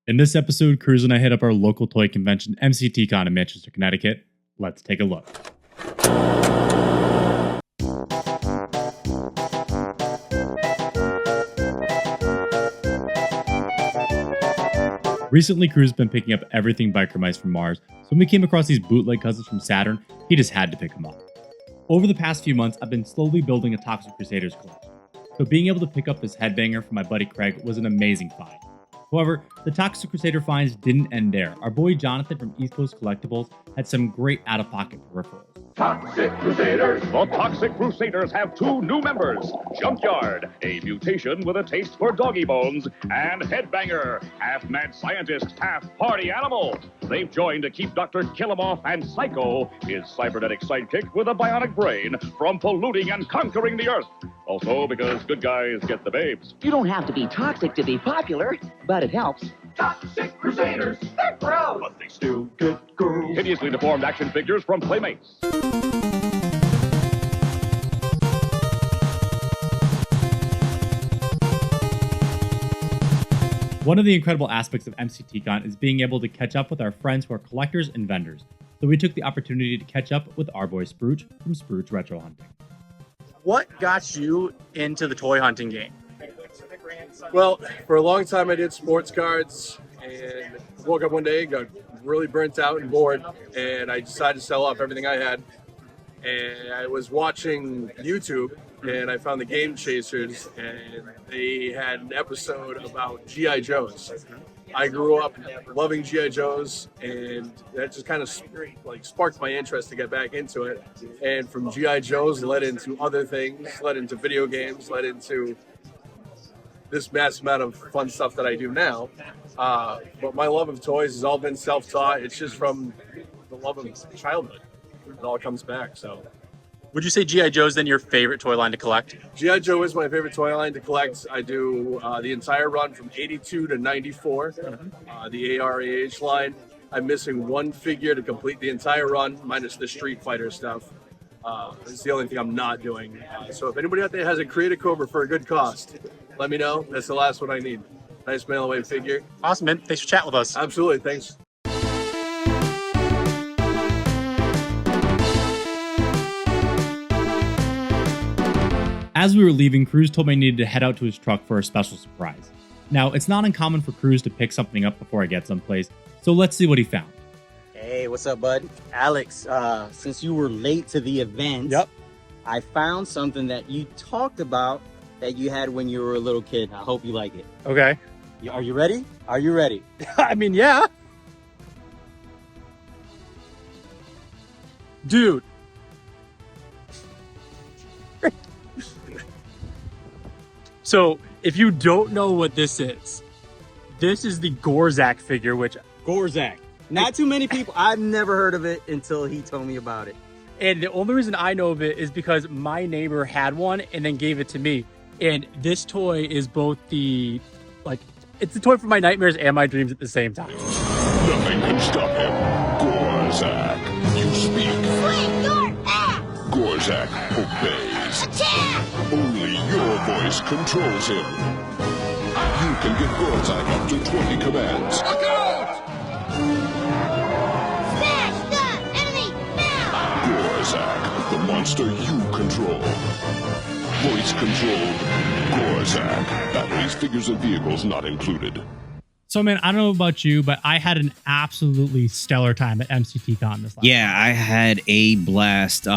In this episode, Cruz and I hit up our local toy convention, MCT CON in Manchester, Connecticut. Let's take a look. Recently, Cruz has been picking up everything Biker Mice from Mars, so when we came across these bootleg cousins from Saturn, he just had to pick them up. Over the past few months, I've been slowly building a Toxic Crusaders collection, so being able to pick up this headbanger from my buddy Craig was an amazing find. However, the Toxic Crusader finds didn't end there. Our boy Jonathan from East Coast Collectibles had some great out-of-pocket peripherals. Toxic Crusaders! The Toxic Crusaders have two new members, Junkyard, a mutation with a taste for doggy bones, and Headbanger, half mad scientist, half party animal. They've joined to keep Dr. Killamoff and Psycho, his cybernetic sidekick with a bionic brain, from polluting and conquering the Earth. Also because good guys get the babes. You don't have to be toxic to be popular, but it helps. Toxic Crusaders! They're gross! But they still get girls. Hideously deformed action figures from Playmates. One of the incredible aspects of MCT CON is being able to catch up with our friends who are collectors and vendors. So we took the opportunity to catch up with our boy Sprooch from Sprooch Retro Hunting. What got you into the toy hunting game? Well, for a long time I did sports cards and woke up one day, got really burnt out and bored, and I decided to sell off everything I had. And I was watching YouTube and I found the Game Chasers, and they had an episode about G.I. Joes. I grew up loving G.I. Joes, and that just kind of sparked my interest to get back into it. And from G.I. Joes led into other things, led into video games, led into this mass amount of fun stuff that I do now. But my love of toys has all been self-taught. It's just from the love of childhood. It all comes back, so. Would you say G.I. Joe's then your favorite toy line to collect? G.I. Joe is my favorite toy line to collect. I do the entire run from 82 to 94, the ARAH line. I'm missing one figure to complete the entire run, minus the Street Fighter stuff. It's the only thing I'm not doing. So if anybody out there has a Creative Cobra for a good cost, let me know. That's the last one I need. Nice mail away figure. Awesome, man. Thanks for chatting with us. Absolutely. Thanks. As we were leaving, Cruz told me I needed to head out to his truck for a special surprise. Now, it's not uncommon for Cruz to pick something up before I get someplace, so let's see what he found. Hey, what's up, bud? Alex, since you were late to the event, I found something that you talked about that you had when you were a little kid. I hope you like it. Okay. Are you ready? Are you ready? I mean, yeah. Dude. So, if you don't know what this is the Gorzak figure, which... Gorzak. Not too many people. I've never heard of it until he told me about it. And the only reason I know of it is because my neighbor had one and then gave it to me. And this toy is both the... it's the toy for my nightmares and my dreams at the same time. Nothing can stop him. Gorzak, you speak. Swing your axe! Gorzak obeys. Attack! Only your voice controls him. You can give Gorzak up to 20 commands. Look out! Smash the enemy now! Gorzak, the monster you control. Voice controlled Gorzak. Batteries, figures, and vehicles not included. So, man, I don't know about you, but I had an absolutely stellar time at MCT CON this last Yeah, year. I had a blast.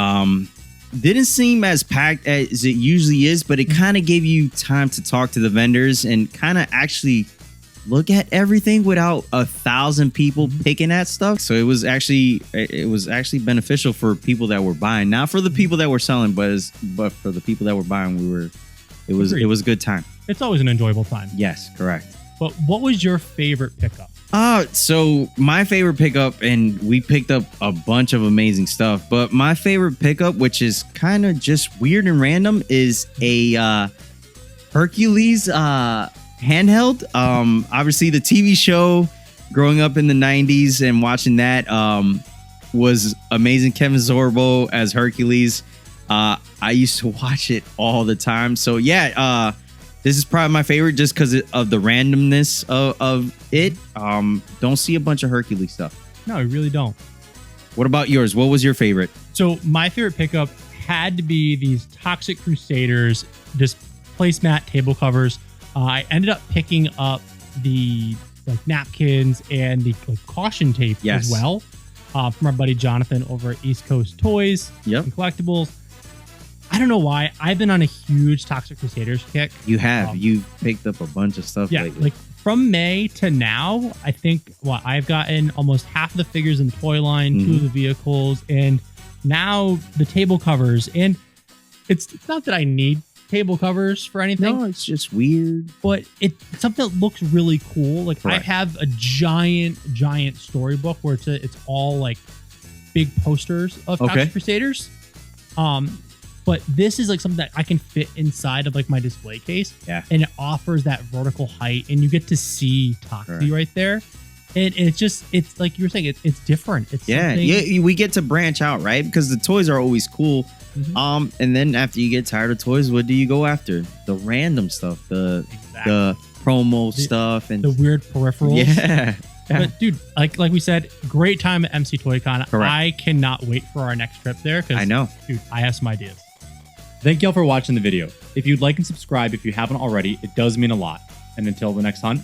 Didn't seem as packed as it usually is, but it kind of gave you time to talk to the vendors and kind of actually look at everything without 1,000 people picking at stuff. So it was actually beneficial for people that were buying, not for the people that were selling, but for the people that were buying. It was a good time. It's always an enjoyable time. Yes, correct. But what was your favorite pickup? So my favorite pickup, and we picked up a bunch of amazing stuff, but my favorite pickup, which is kind of just weird and random, is a Hercules handheld. Obviously the TV show growing up in the 90s and watching that was amazing. Kevin Sorbo as Hercules. I used to watch it all the time. So yeah, This is probably my favorite just because of the randomness of it. Don't see a bunch of Hercules stuff. No, I really don't. What about yours? What was your favorite? So my favorite pickup had to be these Toxic Crusaders, just placemat table covers. I ended up picking up the like napkins and the like caution tape as well from our buddy Jonathan over at East Coast Toys and Collectibles. I don't know why. I've been on a huge Toxic Crusaders kick. You have. You've picked up a bunch of stuff lately. Like from May to now, I think I've gotten almost half of the figures in the toy line, 2 of the vehicles, and now the table covers. And it's not that I need table covers for anything. No, it's just weird. But it's something that looks really cool. Like I have a giant storybook where it's all like big posters of Toxic Crusaders. But this is like something that I can fit inside of like my display case. Yeah. And it offers that vertical height and you get to see Toxie right there. And it's like you were saying, it's different. It's we get to branch out, right? Because the toys are always cool. And then after you get tired of toys, what do you go after? The random stuff, the promo stuff, and the weird peripherals. Yeah. But dude, like we said, great time at MC Toy Con. I cannot wait for our next trip there because I know, dude, I have some ideas. Thank y'all for watching the video. If you'd like and subscribe if you haven't already, it does mean a lot. And until the next hunt,